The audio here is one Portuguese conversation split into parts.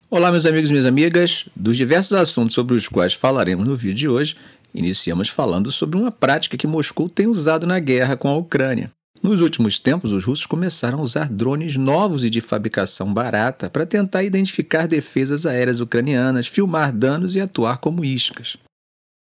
Olá, meus amigos e minhas amigas. Dos diversos assuntos sobre os quais falaremos no vídeo de hoje, iniciamos falando sobre uma prática que Moscou tem usado na guerra com a Ucrânia. Nos últimos tempos, os russos começaram a usar drones novos e de fabricação barata para tentar identificar defesas aéreas ucranianas, filmar danos e atuar como iscas.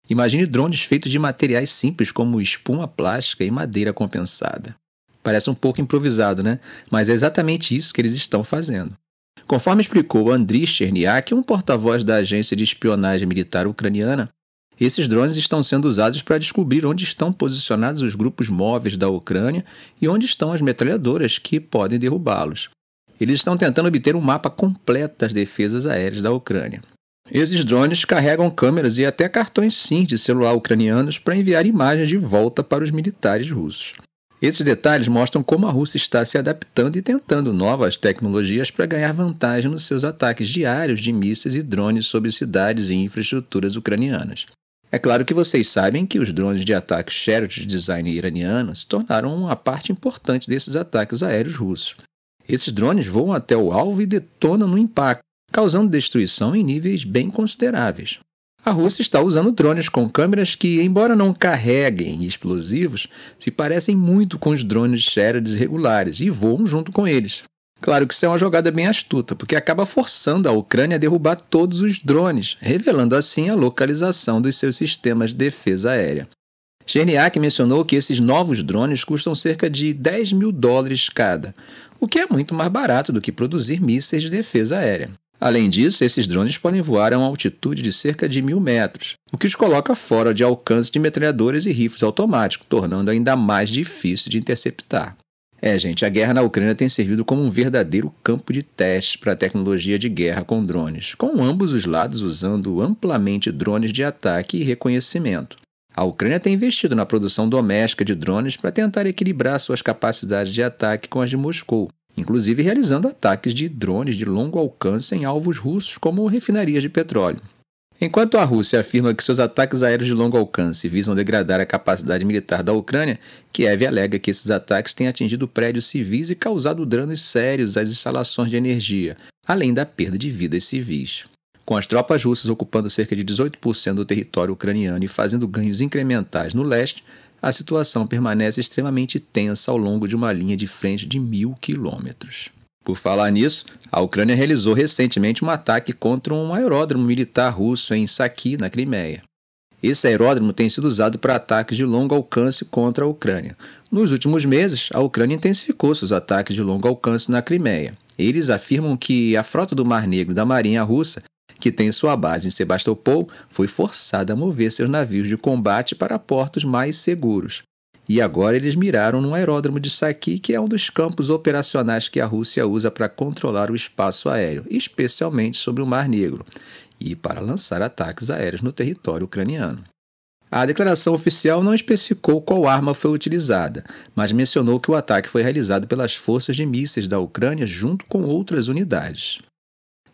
Imagine drones feitos de materiais simples como espuma plástica e madeira compensada. Parece um pouco improvisado, né? Mas é exatamente isso que eles estão fazendo. Conforme explicou Andriy Cherniak, um porta-voz da agência de espionagem militar ucraniana, esses drones estão sendo usados para descobrir onde estão posicionados os grupos móveis da Ucrânia e onde estão as metralhadoras que podem derrubá-los. Eles estão tentando obter um mapa completo das defesas aéreas da Ucrânia. Esses drones carregam câmeras e até cartões SIM de celular ucranianos para enviar imagens de volta para os militares russos. Esses detalhes mostram como a Rússia está se adaptando e tentando novas tecnologias para ganhar vantagem nos seus ataques diários de mísseis e drones sobre cidades e infraestruturas ucranianas. É claro que vocês sabem que os drones de ataque Shahed de design iraniano se tornaram uma parte importante desses ataques aéreos russos. Esses drones voam até o alvo e detonam no impacto, causando destruição em níveis bem consideráveis. A Rússia está usando drones com câmeras que, embora não carreguem explosivos, se parecem muito com os drones Shahed regulares e voam junto com eles. Claro que isso é uma jogada bem astuta, porque acaba forçando a Ucrânia a derrubar todos os drones, revelando assim a localização dos seus sistemas de defesa aérea. Cherniak mencionou que esses novos drones custam cerca de $10 mil cada, o que é muito mais barato do que produzir mísseis de defesa aérea. Além disso, esses drones podem voar a uma altitude de cerca de 1.000 metros, o que os coloca fora de alcance de metralhadoras e rifles automáticos, tornando ainda mais difícil de interceptar. Gente, a guerra na Ucrânia tem servido como um verdadeiro campo de testes para a tecnologia de guerra com drones, com ambos os lados usando amplamente drones de ataque e reconhecimento. A Ucrânia tem investido na produção doméstica de drones para tentar equilibrar suas capacidades de ataque com as de Moscou, inclusive realizando ataques de drones de longo alcance em alvos russos, como refinarias de petróleo. Enquanto a Rússia afirma que seus ataques aéreos de longo alcance visam degradar a capacidade militar da Ucrânia, Kiev alega que esses ataques têm atingido prédios civis e causado danos sérios às instalações de energia, além da perda de vidas civis. Com as tropas russas ocupando cerca de 18% do território ucraniano e fazendo ganhos incrementais no leste, a situação permanece extremamente tensa ao longo de uma linha de frente de 1.000 quilômetros. Por falar nisso, a Ucrânia realizou recentemente um ataque contra um aeródromo militar russo em Saki, na Crimeia. Esse aeródromo tem sido usado para ataques de longo alcance contra a Ucrânia. Nos últimos meses, a Ucrânia intensificou seus ataques de longo alcance na Crimeia. Eles afirmam que a frota do Mar Negro da Marinha Russa, que tem sua base em Sebastopol, foi forçada a mover seus navios de combate para portos mais seguros. E agora eles miraram no aeródromo de Saki, que é um dos campos operacionais que a Rússia usa para controlar o espaço aéreo, especialmente sobre o Mar Negro, e para lançar ataques aéreos no território ucraniano. A declaração oficial não especificou qual arma foi utilizada, mas mencionou que o ataque foi realizado pelas forças de mísseis da Ucrânia junto com outras unidades.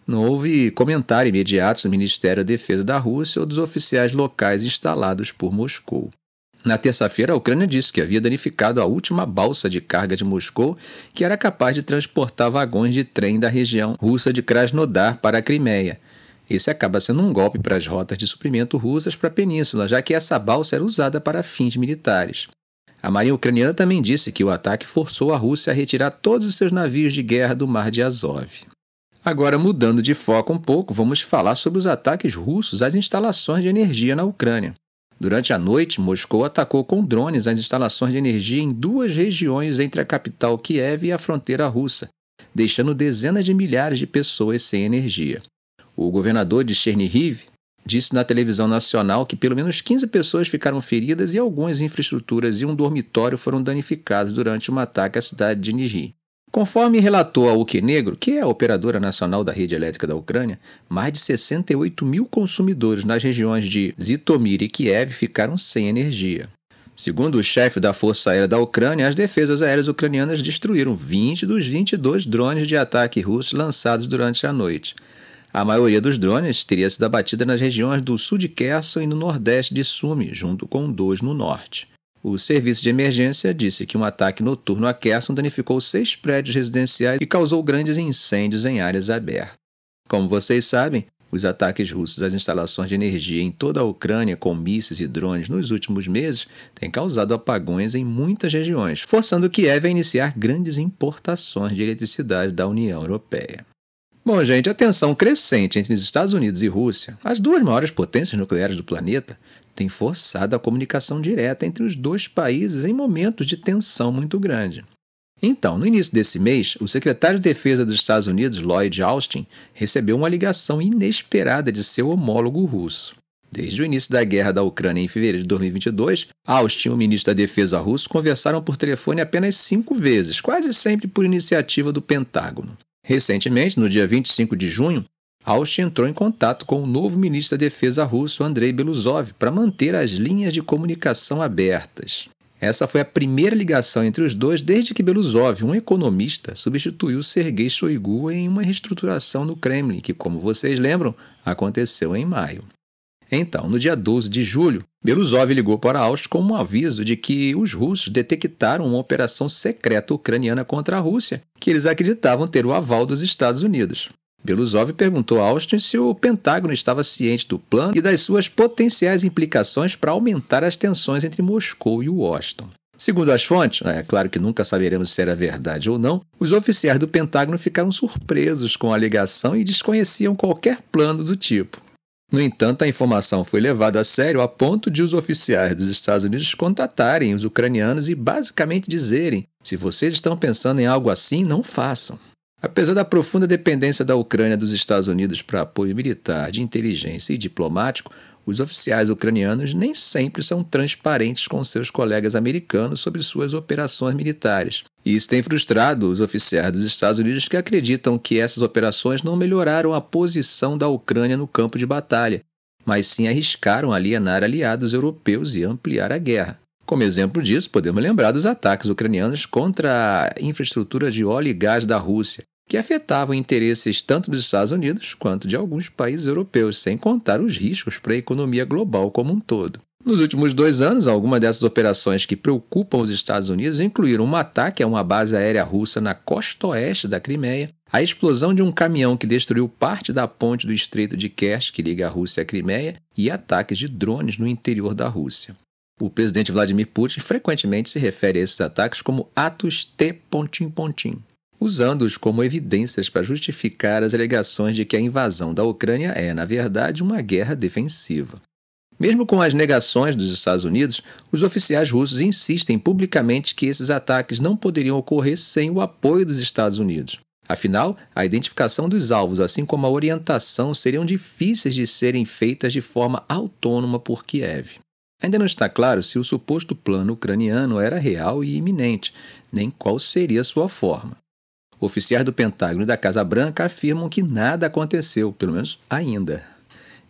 Não houve comentário imediato do Ministério da Defesa da Rússia ou dos oficiais locais instalados por Moscou. Na terça-feira, a Ucrânia disse que havia danificado a última balsa de carga de Moscou, que era capaz de transportar vagões de trem da região russa de Krasnodar para a Crimeia. Esse acaba sendo um golpe para as rotas de suprimento russas para a península, já que essa balsa era usada para fins militares. A marinha ucraniana também disse que o ataque forçou a Rússia a retirar todos os seus navios de guerra do Mar de Azov. Agora, mudando de foco um pouco, vamos falar sobre os ataques russos às instalações de energia na Ucrânia. Durante a noite, Moscou atacou com drones as instalações de energia em duas regiões entre a capital Kiev e a fronteira russa, deixando dezenas de milhares de pessoas sem energia. O governador de Chernihiv disse na televisão nacional que pelo menos 15 pessoas ficaram feridas e algumas infraestruturas e um dormitório foram danificados durante um ataque à cidade de Nizhny. Conforme relatou a Ukrenegro, que é a operadora nacional da rede elétrica da Ucrânia, mais de 68 mil consumidores nas regiões de Zitomir e Kiev ficaram sem energia. Segundo o chefe da Força Aérea da Ucrânia, as defesas aéreas ucranianas destruíram 20 dos 22 drones de ataque russos lançados durante a noite. A maioria dos drones teria sido abatida nas regiões do sul de Kherson e no nordeste de Sumy, junto com 2 no norte. O serviço de emergência disse que um ataque noturno a Kherson danificou 6 prédios residenciais e causou grandes incêndios em áreas abertas. Como vocês sabem, os ataques russos às instalações de energia em toda a Ucrânia com mísseis e drones nos últimos meses têm causado apagões em muitas regiões, forçando Kiev a iniciar grandes importações de eletricidade da União Europeia. Bom, gente, a tensão crescente entre os Estados Unidos e Rússia, as duas maiores potências nucleares do planeta, tem forçado a comunicação direta entre os dois países em momentos de tensão muito grande. Então, no início desse mês, o secretário de Defesa dos Estados Unidos, Lloyd Austin, recebeu uma ligação inesperada de seu homólogo russo. Desde o início da guerra da Ucrânia em fevereiro de 2022, Austin e o ministro da Defesa russo conversaram por telefone apenas 5 vezes, quase sempre por iniciativa do Pentágono. Recentemente, no dia 25 de junho, Austin entrou em contato com o novo ministro da Defesa russo, Andrei Beluzov, para manter as linhas de comunicação abertas. Essa foi a primeira ligação entre os dois desde que Beluzov, um economista, substituiu Sergei Shoigu em uma reestruturação no Kremlin, que, como vocês lembram, aconteceu em maio. Então, no dia 12 de julho, Beluzov ligou para Austin com um aviso de que os russos detectaram uma operação secreta ucraniana contra a Rússia, que eles acreditavam ter o aval dos Estados Unidos. Beluzov perguntou a Austin se o Pentágono estava ciente do plano e das suas potenciais implicações para aumentar as tensões entre Moscou e Washington. Segundo as fontes, é claro que nunca saberemos se era verdade ou não, os oficiais do Pentágono ficaram surpresos com a alegação e desconheciam qualquer plano do tipo. No entanto, a informação foi levada a sério a ponto de os oficiais dos Estados Unidos contatarem os ucranianos e basicamente dizerem: se vocês estão pensando em algo assim, não façam. Apesar da profunda dependência da Ucrânia dos Estados Unidos para apoio militar, de inteligência e diplomático, os oficiais ucranianos nem sempre são transparentes com seus colegas americanos sobre suas operações militares. E isso tem frustrado os oficiais dos Estados Unidos que acreditam que essas operações não melhoraram a posição da Ucrânia no campo de batalha, mas sim arriscaram alienar aliados europeus e ampliar a guerra. Como exemplo disso, podemos lembrar dos ataques ucranianos contra a infraestrutura de óleo e gás da Rússia, que afetavam interesses tanto dos Estados Unidos quanto de alguns países europeus, sem contar os riscos para a economia global como um todo. Nos últimos 2 anos, algumas dessas operações que preocupam os Estados Unidos incluíram um ataque a uma base aérea russa na costa oeste da Crimeia, a explosão de um caminhão que destruiu parte da ponte do Estreito de Kerch, que liga a Rússia à Crimeia, e ataques de drones no interior da Rússia. O presidente Vladimir Putin frequentemente se refere a esses ataques como atos T... usando-os como evidências para justificar as alegações de que a invasão da Ucrânia é, na verdade, uma guerra defensiva. Mesmo com as negações dos Estados Unidos, os oficiais russos insistem publicamente que esses ataques não poderiam ocorrer sem o apoio dos Estados Unidos. Afinal, a identificação dos alvos, assim como a orientação, seriam difíceis de serem feitas de forma autônoma por Kiev. Ainda não está claro se o suposto plano ucraniano era real e iminente, nem qual seria sua forma. Oficiais do Pentágono e da Casa Branca afirmam que nada aconteceu, pelo menos ainda.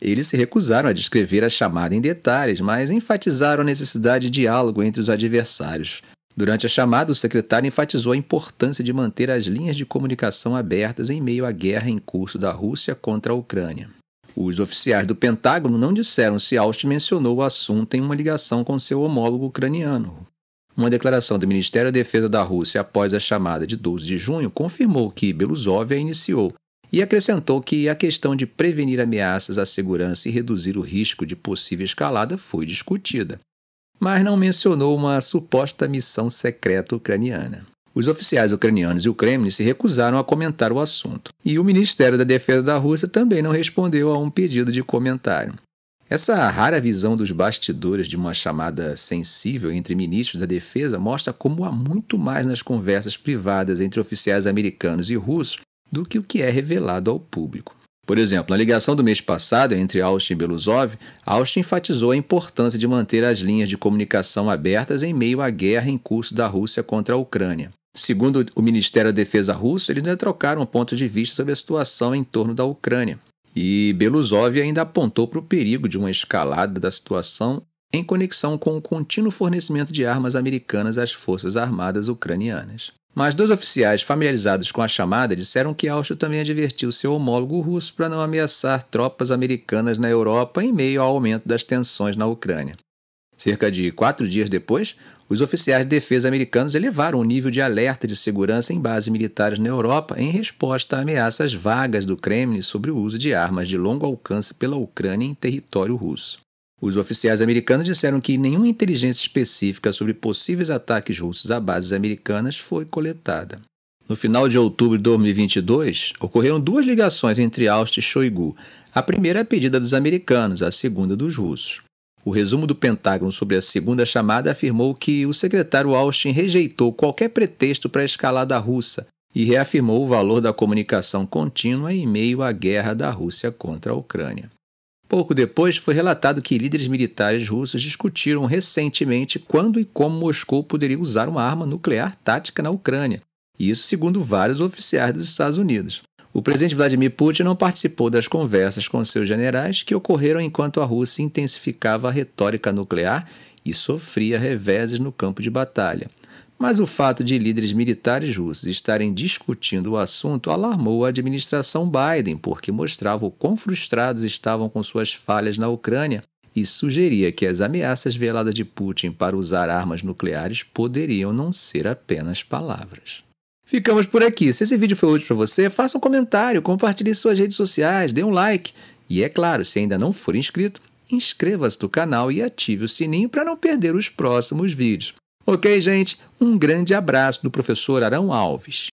Eles se recusaram a descrever a chamada em detalhes, mas enfatizaram a necessidade de diálogo entre os adversários. Durante a chamada, o secretário enfatizou a importância de manter as linhas de comunicação abertas em meio à guerra em curso da Rússia contra a Ucrânia. Os oficiais do Pentágono não disseram se Austin mencionou o assunto em uma ligação com seu homólogo ucraniano. Uma declaração do Ministério da Defesa da Rússia após a chamada de 12 de junho confirmou que Beluzov a iniciou e acrescentou que a questão de prevenir ameaças à segurança e reduzir o risco de possível escalada foi discutida, mas não mencionou uma suposta missão secreta ucraniana. Os oficiais ucranianos e o Kremlin se recusaram a comentar o assunto, e o Ministério da Defesa da Rússia também não respondeu a um pedido de comentário. Essa rara visão dos bastidores de uma chamada sensível entre ministros da defesa mostra como há muito mais nas conversas privadas entre oficiais americanos e russos do que o que é revelado ao público. Por exemplo, na ligação do mês passado entre Austin e Beluzov, Austin enfatizou a importância de manter as linhas de comunicação abertas em meio à guerra em curso da Rússia contra a Ucrânia. Segundo o Ministério da Defesa russo, eles ainda trocaram pontos de vista sobre a situação em torno da Ucrânia. E Beluzov ainda apontou para o perigo de uma escalada da situação em conexão com o contínuo fornecimento de armas americanas às forças armadas ucranianas. Mas 2 oficiais familiarizados com a chamada disseram que Austin também advertiu seu homólogo russo para não ameaçar tropas americanas na Europa em meio ao aumento das tensões na Ucrânia. Cerca de 4 dias depois, Os oficiais de defesa americanos elevaram o nível de alerta de segurança em bases militares na Europa em resposta a ameaças vagas do Kremlin sobre o uso de armas de longo alcance pela Ucrânia em território russo. Os oficiais americanos disseram que nenhuma inteligência específica sobre possíveis ataques russos a bases americanas foi coletada. No final de outubro de 2022, ocorreram 2 ligações entre Austin e Shoigu, a primeira a pedida dos americanos, a segunda dos russos. O resumo do Pentágono sobre a segunda chamada afirmou que o secretário Austin rejeitou qualquer pretexto para a escalada russa e reafirmou o valor da comunicação contínua em meio à guerra da Rússia contra a Ucrânia. Pouco depois, foi relatado que líderes militares russos discutiram recentemente quando e como Moscou poderia usar uma arma nuclear tática na Ucrânia, isso segundo vários oficiais dos Estados Unidos. O presidente Vladimir Putin não participou das conversas com seus generais que ocorreram enquanto a Rússia intensificava a retórica nuclear e sofria reveses no campo de batalha. Mas o fato de líderes militares russos estarem discutindo o assunto alarmou a administração Biden, porque mostrava o quão frustrados estavam com suas falhas na Ucrânia e sugeria que as ameaças veladas de Putin para usar armas nucleares poderiam não ser apenas palavras. Ficamos por aqui. Se esse vídeo foi útil para você, faça um comentário, compartilhe em suas redes sociais, dê um like. E é claro, se ainda não for inscrito, inscreva-se no canal e ative o sininho para não perder os próximos vídeos. Ok, gente? Um grande abraço do professor Arão Alves.